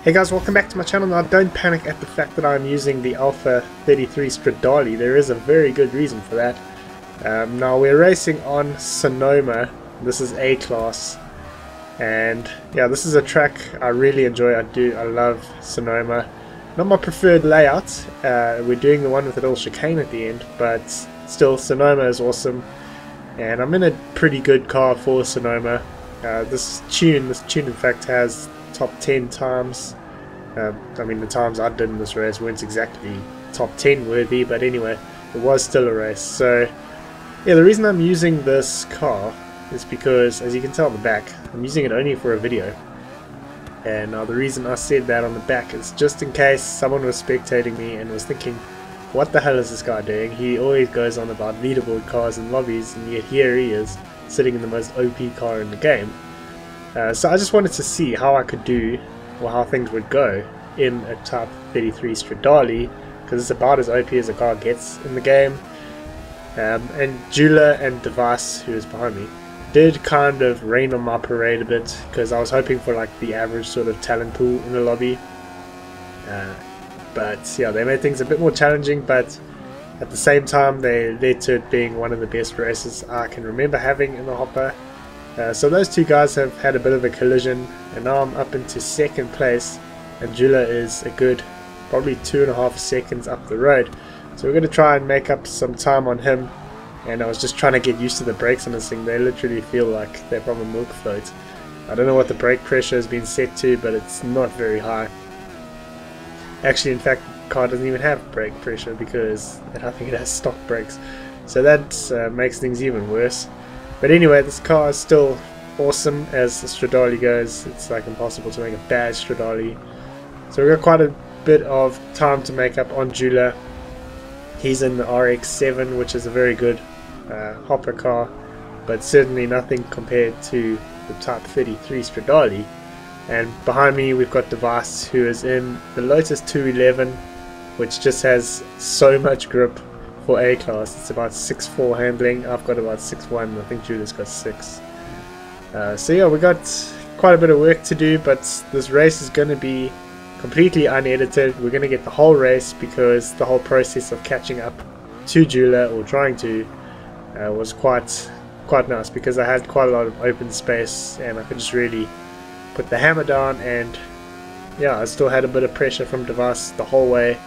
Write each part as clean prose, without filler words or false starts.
Hey guys, welcome back to my channel. Now don't panic at the fact that I'm using the Alfa 33 Stradale. There is a very good reason for that. Now we're racing on Sonoma. This is A class, and yeah, this is a track I really enjoy. I love Sonoma. Not my preferred layout. We're doing the one with a little chicane at the end, but still Sonoma is awesome, and I'm in a pretty good car for Sonoma. This tune in fact has top 10 times. I mean, the times I did in this race weren't exactly top 10 worthy, but anyway, it was still a race. So yeah, the reason I'm using this car is because, as you can tell on the back, I'm using it only for a video. And the reason I said that on the back is just in case someone was spectating me and was thinking, what the hell is this guy doing? He always goes on about leaderboard cars and lobbies, and yet here he is sitting in the most OP car in the game. So I just wanted to see how I could do, or how things would go in a Type 33 Stradale, because it's about as OP as a car gets in the game. And Jeweler and Devise, who is behind me, did kind of rain on my parade a bit, because I was hoping for like the average sort of talent pool in the lobby. But yeah, they made things a bit more challenging, but at the same time they led to it being one of the best races I can remember having in the hopper. So those two guys have had a bit of a collision, and now I'm up into second place, and Jeweler is a good probably 2.5 seconds up the road. So we're going to try and make up some time on him, and I was just trying to get used to the brakes on this thing. They literally feel like they're from a milk float. I don't know what the brake pressure has been set to, but it's not very high. Actually, in fact, the car doesn't even have brake pressure because I think it has stock brakes, so that makes things even worse. But anyway, this car is still awesome as the Stradale goes. It's like impossible to make a bad Stradale. So we've got quite a bit of time to make up on Jeweler. He's in the RX-7, which is a very good hopper car, but certainly nothing compared to the Type 33 Stradale. And behind me we've got Devise, who is in the Lotus 211, which just has so much grip for A class. It's about 6'4" handling. I've got about 6'1". I think Jeweler's got 6. So yeah, we got quite a bit of work to do, but this race is going to be completely unedited. We're going to get the whole race, because the whole process of catching up to Jeweler, or trying to, was quite nice, because I had quite a lot of open space and I could just really put the hammer down, and yeah, I still had a bit of pressure from Devise the whole way.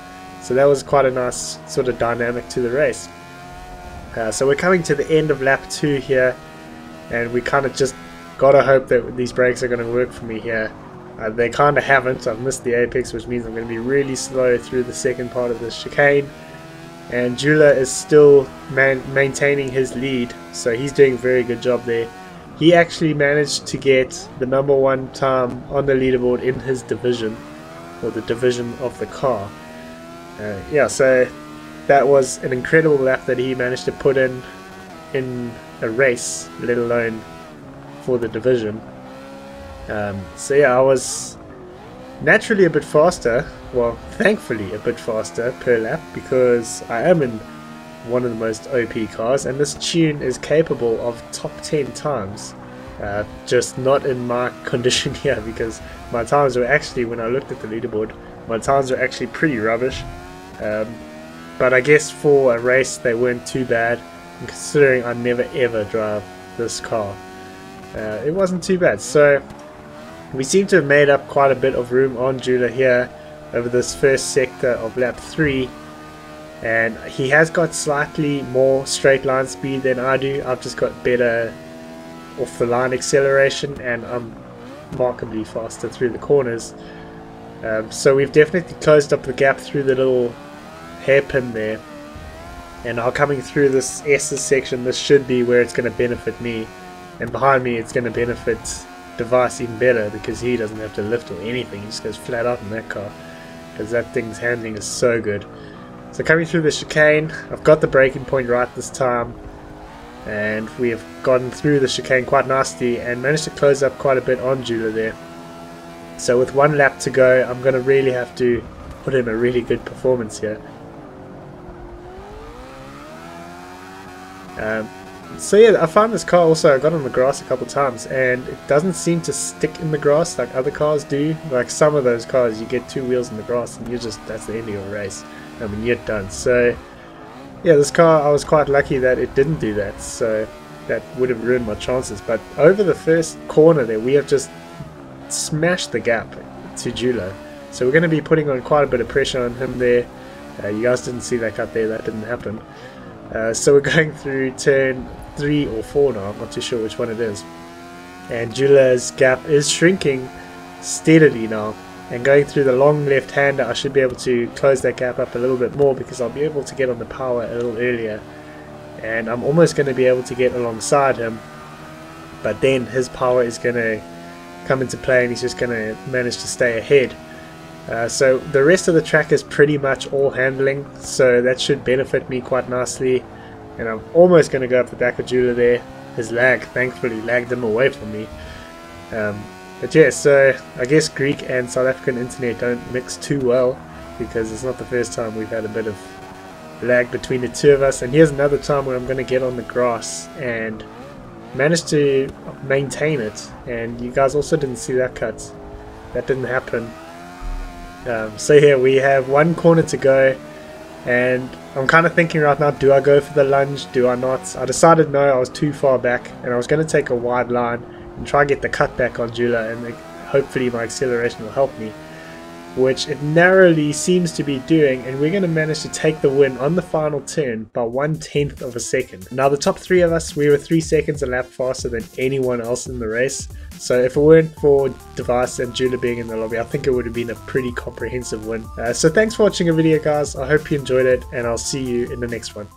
So that was quite a nice sort of dynamic to the race. So we're coming to the end of lap 2 here, and we kind of just gotta hope that these brakes are going to work for me here. They kind of haven't. I've missed the apex, which means I'm going to be really slow through the second part of the chicane. And Jeweler is still maintaining his lead, so he's doing a very good job there. He actually managed to get the #1 time on the leaderboard in his division, or the division of the car. Yeah, so that was an incredible lap that he managed to put in a race, let alone for the division. So yeah, I was naturally a bit faster, well, thankfully a bit faster per lap, because I am in one of the most OP cars, and this tune is capable of top 10 times. Just not in my condition here, because my times were actually, when I looked at the leaderboard, my times were actually pretty rubbish. But I guess for a race they weren't too bad, and considering I never ever drive this car, it wasn't too bad. So we seem to have made up quite a bit of room on Jeweler here over this first sector of lap 3, and he has got slightly more straight line speed than I do. I've just got better off the line acceleration, and I'm remarkably faster through the corners. So we've definitely closed up the gap through the little hairpin there, and now coming through this S's section, this should be where it's going to benefit me, and behind me it's going to benefit Devise even better, because he doesn't have to lift or anything. He just goes flat out in that car, because that thing's handling is so good. So coming through the chicane, I've got the braking point right this time, and we have gotten through the chicane quite nicely and managed to close up quite a bit on Jeweler there. So with 1 lap to go, I'm going to really have to put in a really good performance here. So yeah, I found this car also, I got on the grass a couple times and it doesn't seem to stick in the grass like other cars do. Like some of those cars, you get 2 wheels in the grass and that's the end of your race. I mean, you're done. So yeah, this car, I was quite lucky that it didn't do that. So that would have ruined my chances. But over the first corner there, we have just smashed the gap to Juular. So we're going to be putting on quite a bit of pressure on him there. You guys didn't see that cut there, that didn't happen. So we're going through turn 3 or 4 now, I'm not too sure which one it is. And Juular's gap is shrinking steadily now. And going through the long left-hander, I should be able to close that gap up a little bit more because I'll be able to get on the power a little earlier. And I'm almost going to be able to get alongside him. But then his power is going to come into play and he's just going to manage to stay ahead. So the rest of the track is pretty much all handling, so that should benefit me quite nicely. And I'm almost going to go up the back of Juular there. His lag thankfully lagged him away from me. But yeah, so I guess Greek and South African internet don't mix too well, because it's not the first time we've had a bit of lag between the two of us. And here's another time where I'm going to get on the grass and manage to maintain it. And you guys also didn't see that cut. That didn't happen. So here we have 1 corner to go, and I'm kind of thinking right now, do I go for the lunge, do I not? I decided no, I was too far back and I was going to take a wide line and try and get the cut back on Juular, and hopefully my acceleration will help me, which it narrowly seems to be doing, and we're going to manage to take the win on the final turn by 1/10 of a second. Now the top 3 of us, we were 3 seconds a lap faster than anyone else in the race, so if it weren't for Devise and Juular being in the lobby, I think it would have been a pretty comprehensive win. So thanks for watching the video guys, I hope you enjoyed it, and I'll see you in the next one.